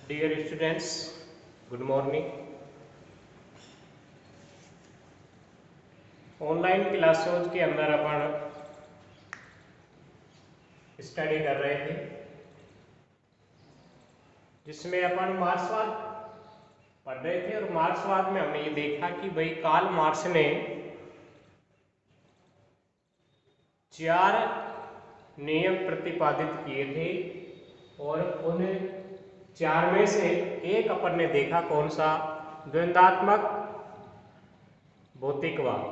Dear students, good morning. Online क्लासों के अंदर अपन स्टडी कर रहे थे, जिसमें अपन मार्क्सवाद पढ़ रहे थे। और मार्क्सवाद में हमने ये देखा कि भाई कार्ल मार्क्स ने 4 नियम प्रतिपादित किए थे और उन 4 में से एक अपन ने देखा कौन सा, द्वंद्वात्मक भौतिकवाद।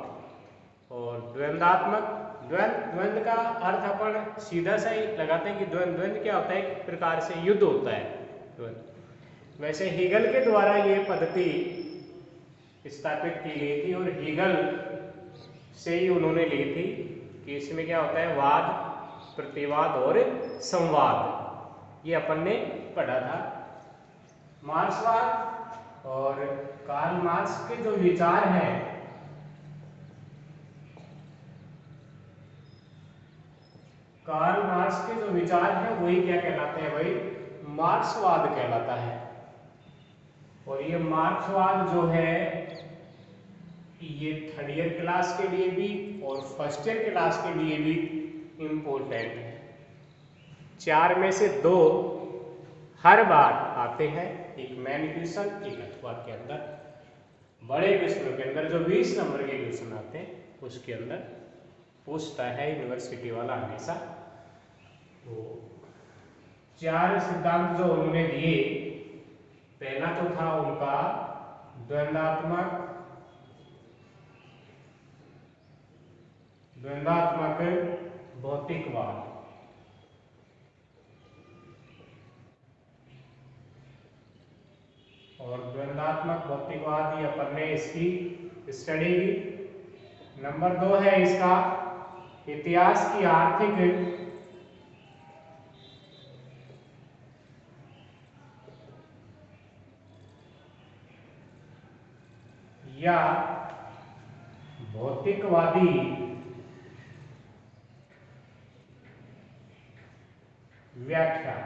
और द्वंद्व का अर्थ अपन सीधा सा ही लगाते हैं कि द्वंद्व क्या होता है, एक प्रकार से युद्ध होता है द्वंद्व। वैसे हीगल के द्वारा ये पद्धति स्थापित की गई थी और हीगल से ही उन्होंने ली थी कि इसमें क्या होता है, वाद, प्रतिवाद और संवाद। ये अपन ने पढ़ा था। मार्क्सवाद और कार्ल मार्क्स के जो विचार हैं, कार्ल मार्क्स के जो विचार हैं वही क्या कहलाते हैं भाई, मार्क्सवाद कहलाता है। और ये मार्क्सवाद जो है ये 3rd ईयर क्लास के लिए भी और 1st ईयर क्लास के लिए भी इम्पोर्टेंट है। 4 में से 2 हर बार आते हैं, एक मेन क्वेश्चन, एक अथवा के अंदर। बड़े क्वेश्चनों के अंदर जो 20 नंबर के क्वेश्चन आते हैं उसके अंदर पूछता है यूनिवर्सिटी वाला हमेशा। तो 4 सिद्धांत जो उन्होंने दिए, पहला तो था उनका द्वंद्वात्मक भौतिकवाद। और द्वंद्वात्मक भौतिकवाद ये अपन ने इसकी स्टडी की। नंबर 2 है इसका इतिहास की आर्थिक या भौतिकवादी व्याख्या।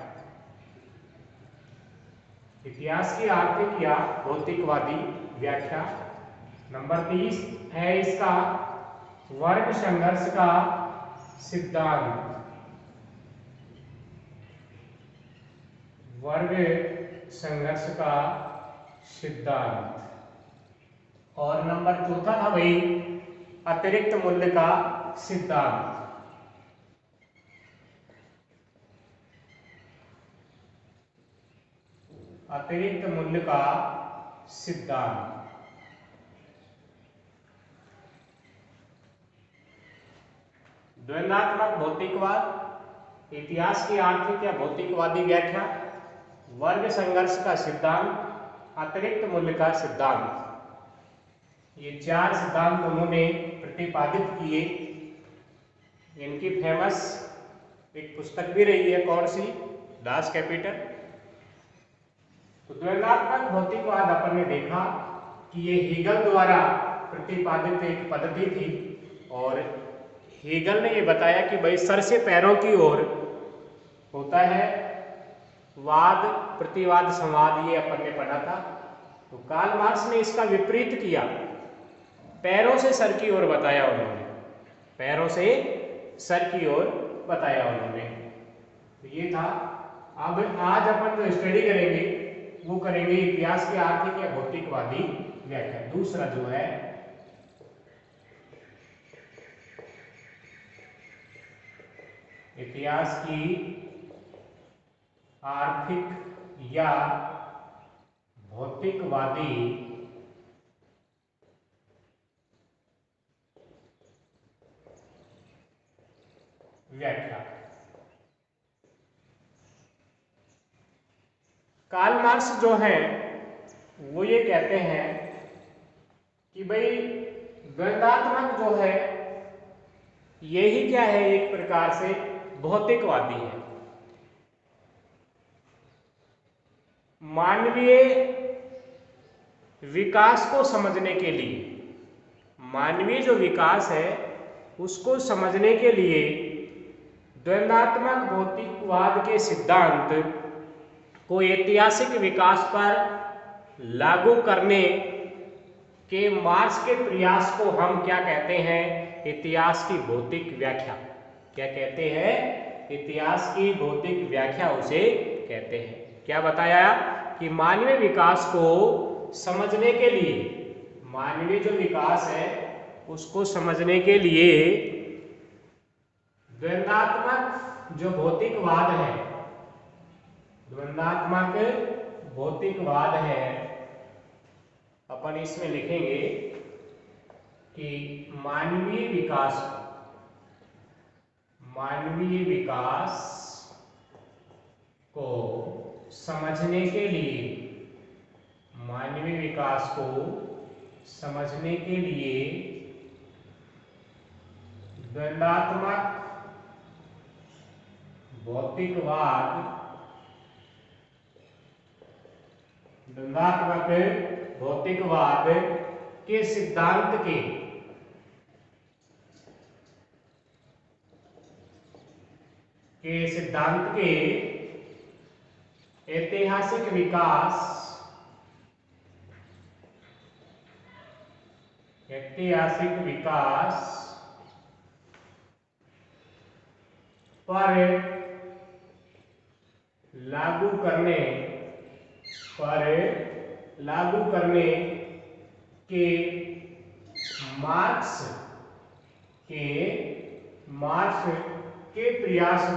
इतिहास की आर्थिक या भौतिकवादी व्याख्या। नंबर 3 है इसका वर्ग संघर्ष का सिद्धांत। वर्ग संघर्ष का सिद्धांत। और नंबर 4 था भाई अतिरिक्त मूल्य का सिद्धांत। अतिरिक्त मूल्य का सिद्धांत। द्वंद्वात्मक भौतिकवाद, इतिहास की आर्थिक या भौतिकवादी व्याख्या, वर्ग संघर्ष का सिद्धांत, अतिरिक्त मूल्य का सिद्धांत। ये 4 सिद्धांत उन्होंने प्रतिपादित किए। इनकी फेमस एक पुस्तक भी रही है, कौन सी, दास कैपिटल। तो द्वंद्वात्मक भौतिकवाद अपन ने देखा कि ये हीगल द्वारा प्रतिपादित एक पद्धति थी। और हीगल ने ये बताया कि भाई सर से पैरों की ओर होता है वाद, प्रतिवाद, संवाद, ये अपन ने पढ़ा था। तो कार्ल मार्क्स ने इसका विपरीत किया, पैरों से सर की ओर बताया उन्होंने, पैरों से सर की ओर बताया उन्होंने। तो ये था। अब आज अपन जो स्टडी करेंगे वो करेंगे इतिहास की आर्थिक या भौतिकवादी व्याख्या। दूसरा जो है इतिहास की आर्थिक या भौतिकवादी व्याख्या। कार्ल मार्क्स जो है वो ये कहते हैं कि भाई द्वंद्वात्मक जो है यही क्या है, एक प्रकार से भौतिकवादी है। मानवीय विकास को समझने के लिए, मानवीय जो विकास है उसको समझने के लिए द्वंद्वात्मक भौतिकवाद के सिद्धांत को ऐतिहासिक विकास पर लागू करने के मार्क्स के प्रयास को हम क्या कहते हैं? इतिहास की भौतिक व्याख्या। क्या कहते हैं? इतिहास की भौतिक व्याख्या उसे कहते हैं। क्या बताया कि मानवीय विकास को समझने के लिए, मानवीय जो विकास है उसको समझने के लिए द्वंद्वात्मक जो भौतिकवाद है, द्वंद्वात्मक भौतिकवाद है, अपन इसमें लिखेंगे कि मानवीय विकास को समझने के लिए, मानवीय विकास को समझने के लिए द्वंद्वात्मक भौतिकवाद के सिद्धांत के ऐतिहासिक विकास पर लागू करने के मार्क्स के प्रयास को,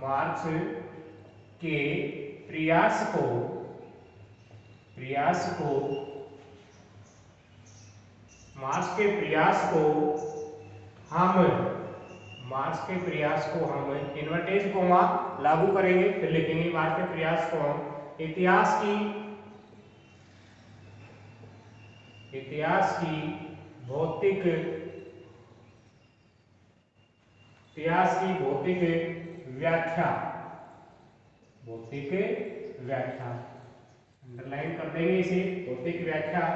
मार्क्स के प्रयास को हम इन्वर्टेड कोमा लागू करेंगे, फिर लिखेंगे मार्क्स के प्रयास को हम इतिहास की भौतिक व्याख्या, अंडरलाइन कर देंगे इसे, भौतिक व्याख्या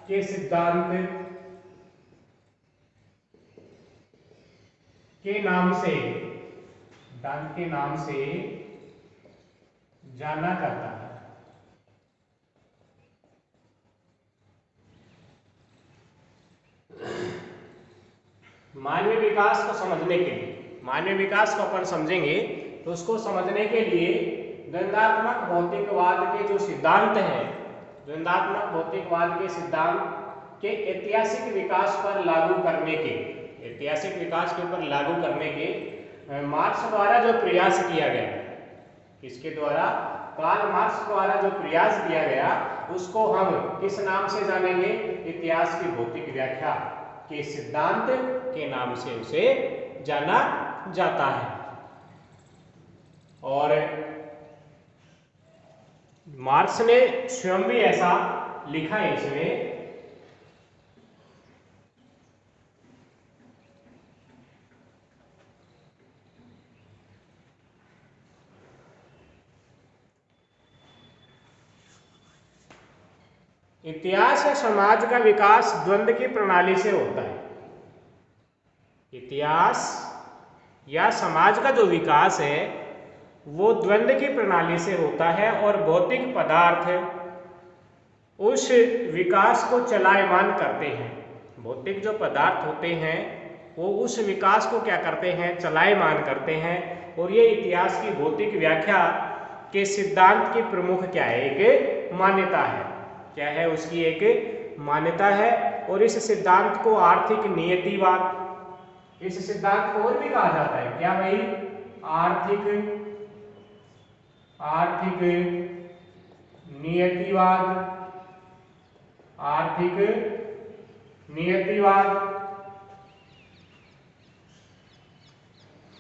के सिद्धांत के नाम से जाना जाता है। मानवीय विकास को समझने के लिए, मानवीय विकास को अपन समझेंगे तो उसको समझने के लिए द्वंद्वात्मक भौतिकवाद के जो सिद्धांत हैं, द्वंद्वात्मक भौतिकवाद के सिद्धांत के ऐतिहासिक विकास पर लागू करने के, ऐतिहासिक विकास के ऊपर लागू करने के मार्क्स द्वारा जो प्रयास किया गया, इसके द्वारा कार्ल मार्क्स द्वारा जो प्रयास किया गया उसको हम किस नाम से जानेंगे? इतिहास की भौतिक व्याख्या के सिद्धांत के नाम से उसे जाना जाता है। और मार्क्स ने स्वयं भी ऐसा लिखा है इसमें, इतिहास या समाज का विकास द्वंद्व की प्रणाली से होता है। इतिहास या समाज का जो विकास है वो द्वंद्व की प्रणाली से होता है और भौतिक पदार्थ उस विकास को चलायमान करते हैं। भौतिक जो पदार्थ होते हैं वो उस विकास को क्या करते हैं? चलायमान करते हैं। और ये इतिहास की भौतिक व्याख्या के सिद्धांत की प्रमुख क्या है? एक मान्यता है। क्या है? उसकी एक मान्यता है। और इस सिद्धांत को आर्थिक नियतिवाद, इस सिद्धांत को और भी कहा जाता है क्या भाई? आर्थिक नियतिवाद,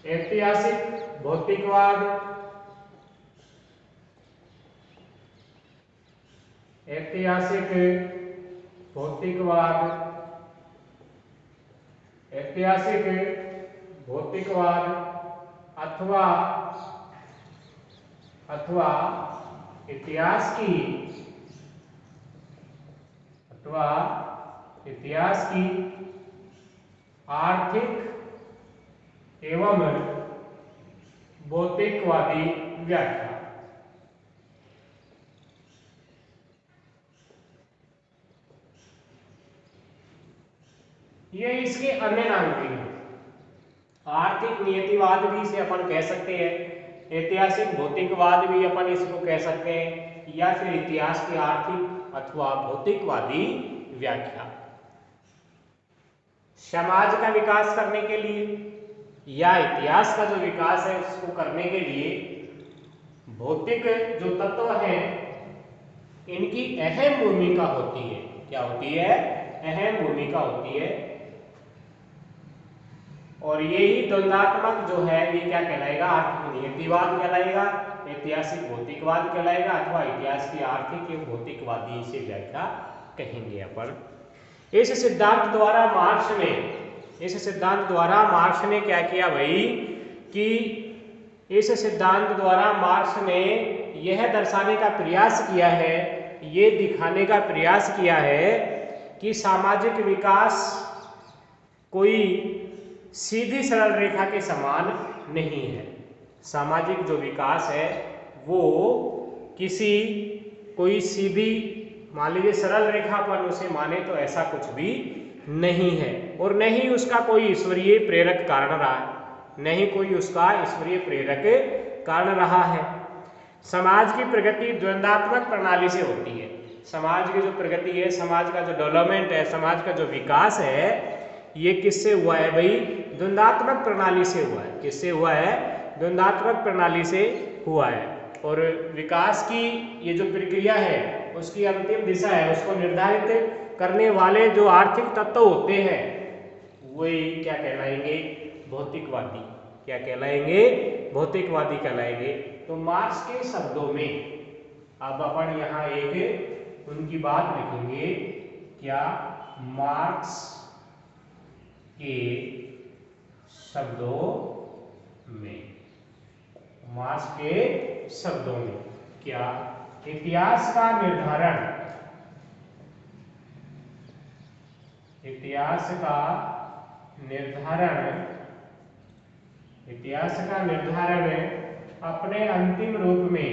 ऐतिहासिक भौतिकवाद, अथवा इतिहास की आर्थिक एवं भौतिकवादी व्याख्या। ये इसके अन्य नाम भी हैं। आर्थिक नियतिवाद भी इसे अपन कह सकते हैं, ऐतिहासिक भौतिकवाद भी अपन इसको कह सकते हैं, या फिर इतिहास की आर्थिक अथवा भौतिकवादी व्याख्या। समाज का विकास करने के लिए या इतिहास का जो विकास है उसको करने के लिए भौतिक जो तत्व हैं इनकी अहम भूमिका होती है। क्या होती है? अहम भूमिका होती है। और यही द्वंद्वात्मक जो है ये क्या कहलाएगा? आर्थिक नियतिवाद कहलाएगा, ऐतिहासिक भौतिकवाद कहलाएगा, अथवा इतिहास की आर्थिक एवं भौतिकवादी इसे व्याख्या कहेंगे अपन। इस सिद्धांत द्वारा मार्क्स ने क्या किया भाई कि इस सिद्धांत द्वारा मार्क्स ने यह दर्शाने का प्रयास किया है, ये दिखाने का प्रयास किया है कि सामाजिक विकास कोई सीधी सरल रेखा के समान नहीं है। सामाजिक जो विकास है वो कोई सीधी मान लीजिए सरल रेखा पर उसे माने तो ऐसा कुछ भी नहीं है, और न ही उसका कोई ईश्वरीय प्रेरक कारण रहा है, न ही कोई उसका ईश्वरीय प्रेरक कारण रहा है। समाज की प्रगति द्वंद्वात्मक प्रणाली से होती है। समाज की जो प्रगति है, समाज का जो डेवलपमेंट है, समाज का जो विकास है, ये किससे हुआ है भाई? द्वंद्वात्मक प्रणाली से हुआ है। किससे हुआ है? द्वंद्वात्मक प्रणाली से हुआ है। और विकास की ये जो प्रक्रिया है उसकी अंतिम दिशा है, उसको निर्धारित करने वाले जो आर्थिक तत्व होते हैं वही क्या कहलाएंगे? भौतिकवादी। क्या कहलाएंगे? भौतिकवादी कहलाएंगे। तो मार्क्स के शब्दों में अब अपन यहाँ एक उनकी बात लिखेंगे। क्या? मार्क्स के शब्दों में, मार्क्स के शब्दों में क्या? इतिहास का निर्धारण, इतिहास का निर्धारण अपने अंतिम रूप में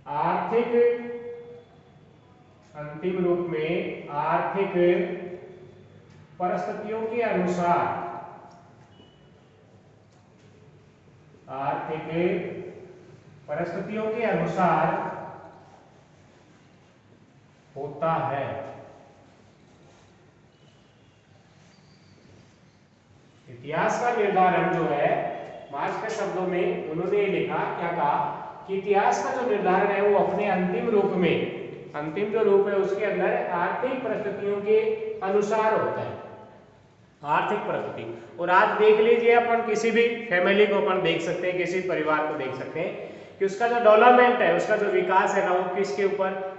आर्थिक परिस्थितियों के अनुसार, होता है। इतिहास का निर्धारण जो है मार्क्स के शब्दों में उन्होंने ये लिखा, क्या कहा कि इतिहास का जो निर्धारण है वो अपने अंतिम रूप में, अंतिम जो रूप है उसके अंदर आर्थिक परिस्थितियों के अनुसार होता है। आर्थिक परिस्थिति, और आज देख लीजिए अपन किसी भी फैमिली को अपन देख सकते हैं, किसी परिवार को देख सकते हैं कि उसका जो डेवलपमेंट है, उसका जो विकास है ना, वो किसके ऊपर?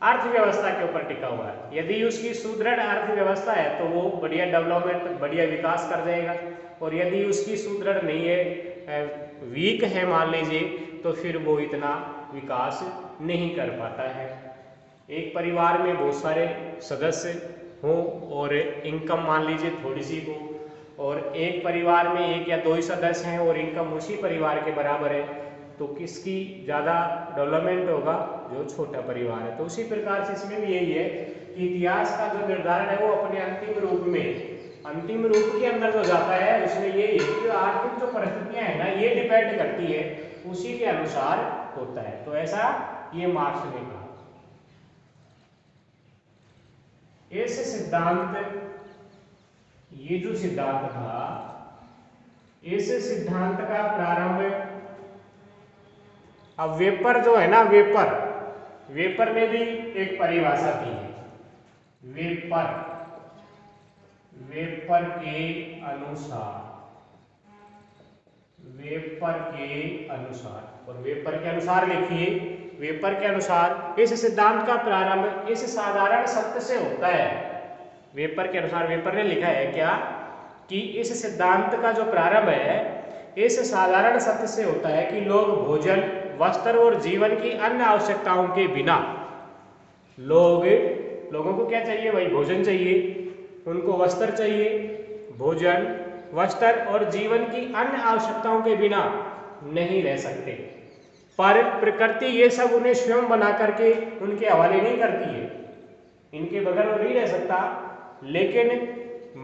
अर्थव्यवस्था के ऊपर टिका हुआ है। यदि उसकी सुदृढ़ अर्थव्यवस्था है तो वो बढ़िया डेवलपमेंट, बढ़िया विकास कर जाएगा, और यदि उसकी सुदृढ़ नहीं है, वीक है मान लीजिए, तो फिर वो इतना विकास नहीं कर पाता है। एक परिवार में बहुत सारे सदस्य हो और इनकम मान लीजिए थोड़ी सी हो, और एक परिवार में एक या दो ही सदस्य हैं और इनकम उसी परिवार के बराबर है, तो किसकी ज़्यादा डेवलपमेंट होगा? जो छोटा परिवार है। तो उसी प्रकार से इसमें भी यही है कि इतिहास का जो निर्धारण है वो अपने अंतिम रूप में, अंतिम रूप के अंदर जो जाता है उसमें ये है कि आर्थिक जो परिस्थितियां हैं ना, ये डिपेंड करती है, उसी के अनुसार होता है। तो ऐसा ये मार्क्स ने कहा। इस सिद्धांत, ये जो सिद्धांत था, इस सिद्धांत का प्रारंभ, अब वेपर जो है ना, वेपर ने भी एक परिभाषा दी है। वेपर के अनुसार, और वेपर के अनुसार लिखिए, वेपर के अनुसार इस सिद्धांत का प्रारंभ इस साधारण सत्य से होता है। वेपर के अनुसार, वेपर ने लिखा है क्या कि इस सिद्धांत का जो प्रारंभ है इस साधारण सत्य से होता है कि लोग भोजन, वस्त्र और जीवन की अन्य आवश्यकताओं के बिना, लोगों को क्या चाहिए भाई? भोजन चाहिए, उनको वस्त्र चाहिए, भोजन, वस्त्र और जीवन की अन्य आवश्यकताओं के बिना नहीं रह सकते। पर प्रकृति ये सब उन्हें स्वयं बना करके उनके हवाले नहीं करती है, इनके बगैर वो नहीं रह सकता। लेकिन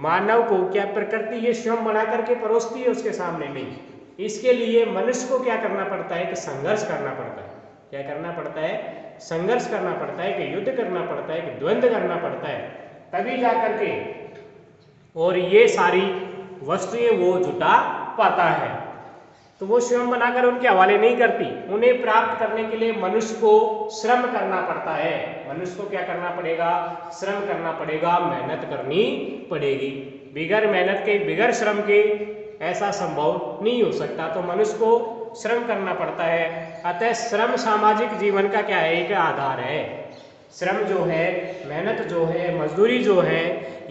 मानव को क्या प्रकृति ये स्वयं बना करके परोसती है उसके सामने? नहीं। इसके लिए मनुष्य को क्या करना पड़ता है कि संघर्ष करना पड़ता है। क्या करना पड़ता है? संघर्ष करना पड़ता है, कि युद्ध करना पड़ता है, कि द्वंद्व करना पड़ता है, तभी जा करके और ये सारी वस्तुएं वो जुटा पाता है। तो वो स्वयं बनाकर उनके हवाले नहीं करती, उन्हें प्राप्त करने के लिए मनुष्य को श्रम करना पड़ता है। मनुष्य को क्या करना पड़ेगा? श्रम करना पड़ेगा, मेहनत करनी पड़ेगी। बिगर मेहनत के, बिगर श्रम के ऐसा संभव नहीं हो सकता, तो मनुष्य को श्रम करना पड़ता है। अतः श्रम सामाजिक जीवन का क्या है? एक आधार है। श्रम जो है, मेहनत जो है, मजदूरी जो है,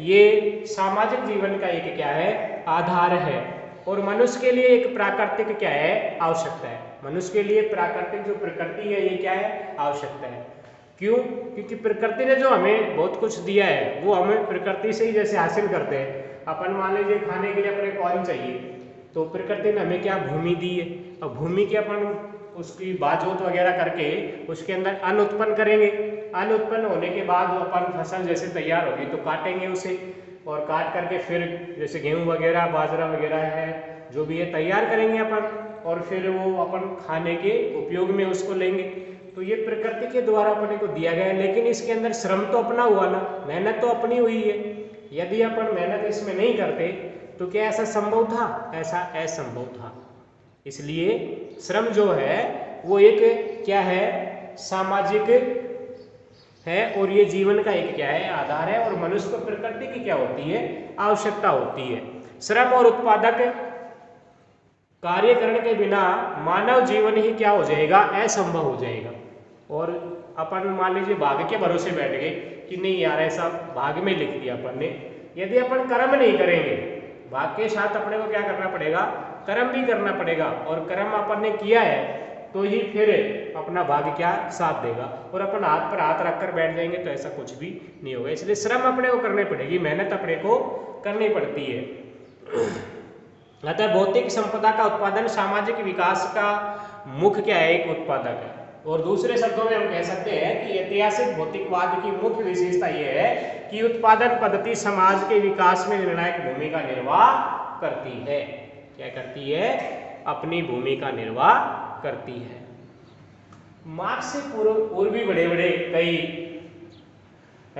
ये सामाजिक जीवन का एक क्या है? आधार है। और मनुष्य के लिए एक प्राकृतिक क्या है? आवश्यकता है। मनुष्य के लिए प्राकृतिक जो प्रकृति है ये क्या है? आवश्यकता है। क्यों? क्योंकि प्रकृति ने जो हमें बहुत कुछ दिया है वो हमें प्रकृति से ही जैसे हासिल करते हैं। अपन मान लीजिए खाने के लिए अपने को अन्न चाहिए, तो प्रकृति ने हमें क्या? भूमि दी है। अब भूमि के अपन उसकी बाजोत वगैरह करके उसके अंदर अन्न उत्पन्न करेंगे। अन्न उत्पन्न होने के बाद वो अपन फसल जैसे तैयार होगी तो काटेंगे उसे, और काट करके फिर जैसे गेहूं वगैरह, बाजरा वगैरह है, जो भी है तैयार करेंगे अपन, और फिर वो अपन खाने के उपयोग में उसको लेंगे। तो ये प्रकृति के द्वारा अपने को दिया गया है, लेकिन इसके अंदर श्रम तो अपना हुआ ना, मेहनत तो अपनी हुई है। यदि अपन मेहनत इसमें नहीं करते तो क्या ऐसा संभव था? ऐसा असंभव था। इसलिए श्रम जो है वो एक क्या है? सामाजिक है, और ये जीवन का एक क्या है? आधार है। और मनुष्य को प्रकृति की क्या होती है? आवश्यकता होती है। श्रम और उत्पादक कार्य करने के बिना मानव जीवन ही क्या हो जाएगा? असंभव हो जाएगा। और अपन मान लीजिए भाग्य के भरोसे बैठ गए कि नहीं यार ऐसा भाग्य में लिख दिया अपन ने। यदि अपन कर्म नहीं करेंगे, भाग्य के साथ अपने को क्या करना पड़ेगा? कर्म भी करना पड़ेगा, और कर्म अपन ने किया है तो ही फिर अपना भाग्य क्या साथ देगा। और अपन हाथ पर हाथ रखकर बैठ जाएंगे तो ऐसा कुछ भी नहीं होगा। इसलिए श्रम अपने को करनी पड़ेगी, मेहनत अपने को करनी पड़ती है। अतः भौतिक संपदा का उत्पादन सामाजिक विकास का मुख्य क्या है? एक उत्पादक है। और दूसरे शब्दों में हम कह सकते हैं कि ऐतिहासिक भौतिकवाद की मुख्य विशेषता यह है कि उत्पादन पद्धति समाज के विकास में निर्णायक भूमिका निर्वाह करती है। क्या करती है? अपनी भूमिका निर्वाह करती है। मार्क्स से पूर्व भी बड़े बड़े कई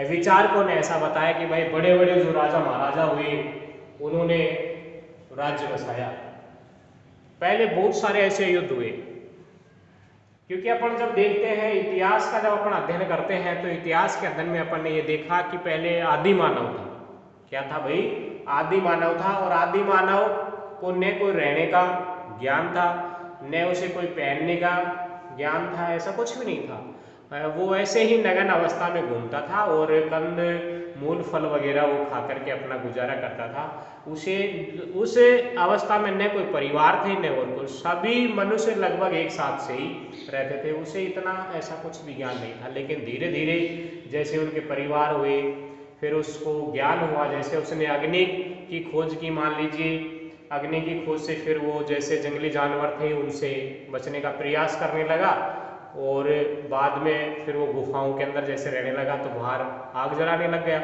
विचारकों ने ऐसा बताया कि भाई बड़े बड़े जो राजा महाराजा हुए उन्होंने राज्य बसाया। पहले बहुत सारे ऐसे युद्ध हुए, क्योंकि अपन जब देखते हैं इतिहास का, जब अपन अध्ययन करते हैं तो इतिहास के अध्ययन में अपन ने ये देखा कि पहले आदि मानव था। क्या था भाई? आदि मानव था। और आदि मानव को न कोई रहने का ज्ञान था, न उसे कोई पहनने का ज्ञान था, ऐसा कुछ भी नहीं था। वो ऐसे ही नग्न अवस्था में घूमता था और कंद मूल फल वगैरह वो खा करके अपना गुजारा करता था। उस अवस्था में न कोई परिवार थे न और कुछ, सभी मनुष्य लगभग एक साथ से ही रहते थे। उसे इतना ऐसा कुछ भी ज्ञान नहीं था। लेकिन धीरे धीरे जैसे उनके परिवार हुए, फिर उसको ज्ञान हुआ, जैसे उसने अग्नि की खोज की, मान लीजिए अग्नि की खोज से फिर वो जैसे जंगली जानवर थे उनसे बचने का प्रयास करने लगा, और बाद में फिर वो गुफाओं के अंदर जैसे रहने लगा तो बाहर आग जलाने लग गया,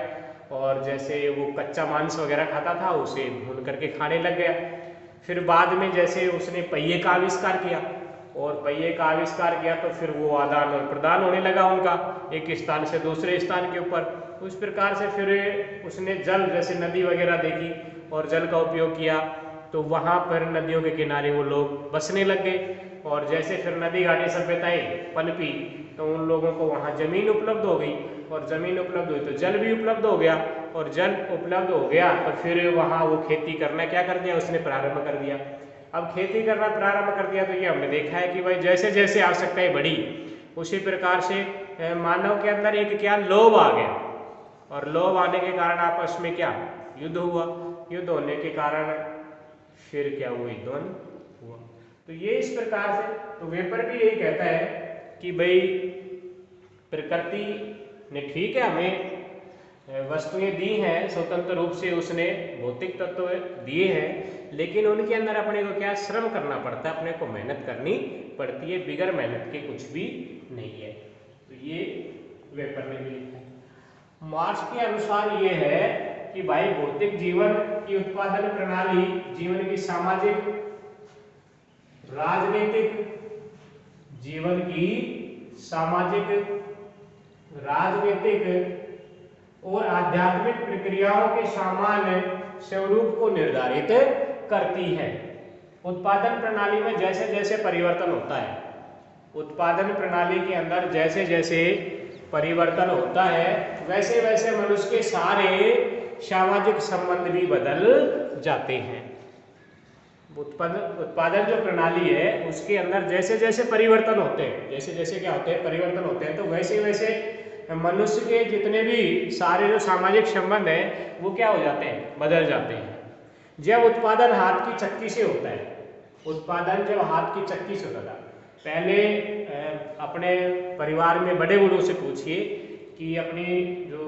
और जैसे वो कच्चा मांस वगैरह खाता था उसे भून करके खाने लग गया। फिर बाद में जैसे उसने पहिए का आविष्कार किया, और पहिए का आविष्कार किया तो फिर वो आदान और प्रदान होने लगा उनका एक स्थान से दूसरे स्थान के ऊपर। उस प्रकार से फिर उसने जल जैसे नदी वगैरह देखी और जल का उपयोग किया, तो वहाँ पर नदियों के किनारे वो लोग बसने लग गए। और जैसे फिर नदी घाटी सभ्यताएं पनपी तो उन लोगों को वहाँ जमीन उपलब्ध हो गई, और जमीन उपलब्ध हुई तो जल भी उपलब्ध हो गया, और जल उपलब्ध हो गया तो फिर वहाँ वो खेती करना क्या कर दिया? उसने प्रारंभ कर दिया। अब खेती करना प्रारंभ कर दिया तो ये हमने देखा है कि भाई जैसे जैसे आवश्यकताएं बढ़ी उसी प्रकार से मानव के अंदर एक क्या लोभ आ गया, और लोभ आने के कारण आपस में क्या युद्ध हुआ। युद्ध होने के कारण फिर क्या हुई? द्वंद्व हुआ। तो ये इस प्रकार से, तो वेपर भी यही कहता है कि भाई प्रकृति ने ठीक है हमें वस्तुएं दी हैं, स्वतंत्र रूप से उसने भौतिक तत्व दिए हैं, लेकिन उनके अंदर अपने को क्या श्रम करना पड़ता है, अपने को मेहनत करनी पड़ती है, बिगड़ मेहनत के कुछ भी नहीं है। तो ये वेपर ने भी लिखा है। मार्क्स के अनुसार ये है कि भाई भौतिक जीवन की उत्पादन प्रणाली जीवन की सामाजिक, राजनीतिक, जीवन की सामाजिक, राजनीतिक और आध्यात्मिक प्रक्रियाओं के सामान्य स्वरूप को निर्धारित करती है। उत्पादन प्रणाली में जैसे जैसे परिवर्तन होता है, उत्पादन प्रणाली के अंदर जैसे जैसे परिवर्तन होता है, वैसे वैसे मनुष्य के सारे सामाजिक संबंध भी बदल जाते हैं। उत्पादन जो प्रणाली है उसके अंदर जैसे जैसे परिवर्तन होते हैं, जैसे जैसे क्या होते हैं, परिवर्तन होते हैं, तो वैसे वैसे मनुष्य के जितने भी सारे जो सामाजिक संबंध हैं वो क्या हो जाते हैं, बदल जाते हैं। जब उत्पादन हाथ की चक्की से होता है, उत्पादन जब हाथ की चक्की से होता था, पहले अपने परिवार में बड़े बूढ़ों से पूछिए कि अपनी जो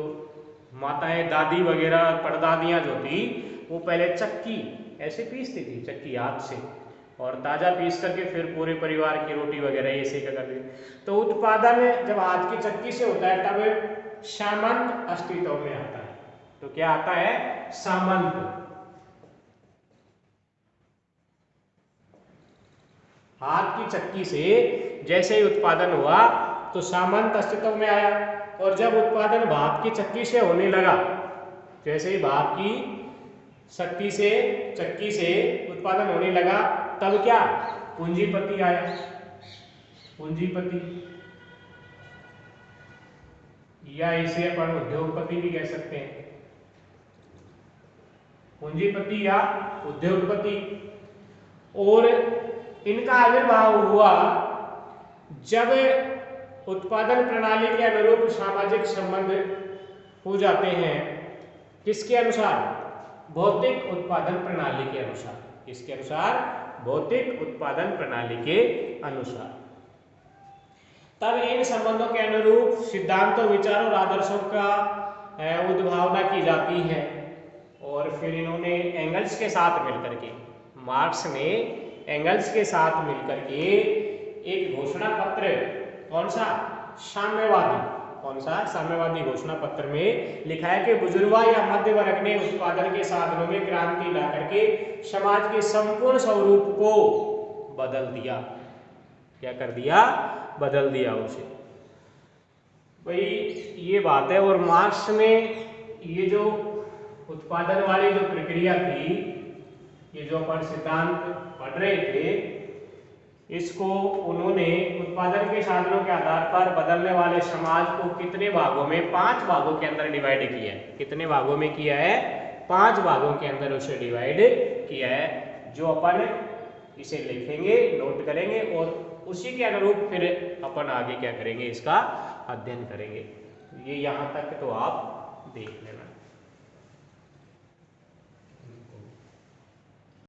माताएं, दादी वगैरह, परदादियां जो थी वो पहले चक्की ऐसे पीसती थी, चक्की हाथ से, और ताज़ा पीस करके फिर पूरे परिवार की रोटी वगैरह ये सेका करते। तो उत्पादन जब हाथ की चक्की से होता है तब सामंत अस्तित्व में आता है। तो क्या आता है, सामंत। हाथ की चक्की से जैसे ही उत्पादन हुआ तो सामंत अस्तित्व में आया, और जब उत्पादन भाप की चक्की से होने लगा, जैसे ही भाप की चक्की से उत्पादन होने लगा, तब क्या, पूंजीपति आया। पूंजीपति, या इसे अपन उद्योगपति भी कह सकते हैं, पूंजीपति या उद्योगपति। और इनका आविर्भाव हुआ जब उत्पादन प्रणाली के अनुरूप सामाजिक संबंध हो जाते हैं। किसके अनुसार, भौतिक उत्पादन प्रणाली के अनुसार। किसके अनुसार, भौतिक उत्पादन प्रणाली के अनुसार। तब इन संबंधों के अनुरूप सिद्धांतों, विचारों और आदर्शों का उद्भावना की जाती है। और फिर इन्होंने एंगल्स के साथ मिलकर के, मार्क्स ने एंगल्स के साथ मिलकर के एक घोषणा पत्र, कौन सा, साम्यवादी, कौन सा, साम्यवादी घोषणा पत्र में लिखा है कि बुजुर्गवां या मध्य वर्ग ने उत्पादन के साधनों में क्रांति ला करके समाज के संपूर्ण स्वरूप को बदल दिया। क्या कर दिया, बदल दिया उसे। भाई ये बात है। और मार्क्स ने ये जो उत्पादन वाली जो प्रक्रिया थी, ये जो अपन सिद्धांत पढ़ रहे थे, इसको उन्होंने उत्पादन के साधनों के आधार पर बदलने वाले समाज को कितने भागों में, 5 भागों के अंदर डिवाइड किया है। कितने भागों में किया है, 5 भागों के अंदर उसे डिवाइड किया है, जो अपन इसे लिखेंगे, नोट करेंगे और उसी के अनुरूप फिर अपन आगे क्या करेंगे, इसका अध्ययन करेंगे। ये यहाँ तक तो आप देख लेना।